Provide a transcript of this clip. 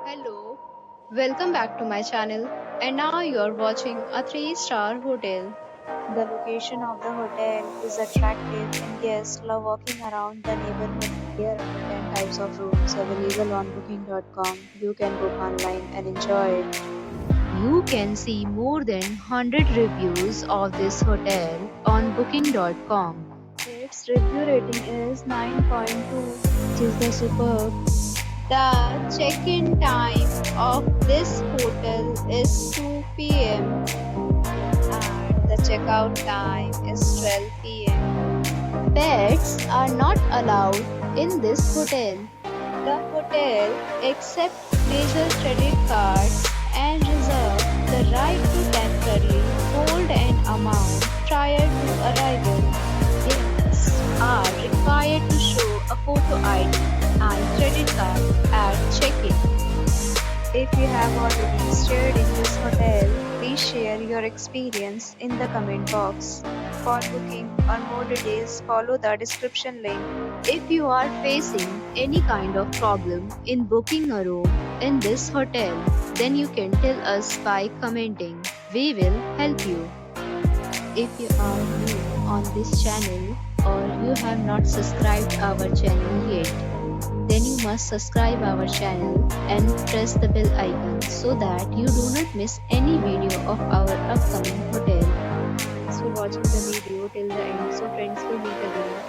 Hello, welcome back to my channel. And now you are watching a 3-star hotel. The location of the hotel is attractive and guests love walking around the neighborhood. There are 10 types of rooms available on booking.com. You can book online and enjoy it. You can see more than 100 reviews of this hotel on booking.com. Its review rating is 9.2, which is the superb. The check-in time of this hotel is 2 p.m. and the checkout time is 12 p.m. Pets are not allowed in this hotel. The hotel accepts major credit cards and reserves the right to temporarily hold an amount prior to arrival. Guests are required to show a photo ID and credit card at check-in. If you have already stayed in this hotel, please share your experience in the comment box. For booking or more details, follow the description link. If you are facing any kind of problem in booking a room in this hotel, then you can tell us by commenting. We will help you. If you are new on this channel or you have not subscribed our channel yet, then you must subscribe our channel and press the bell icon so that you do not miss any video of our upcoming hotel. Thanks for watching the video till the end. So friends, will meet again.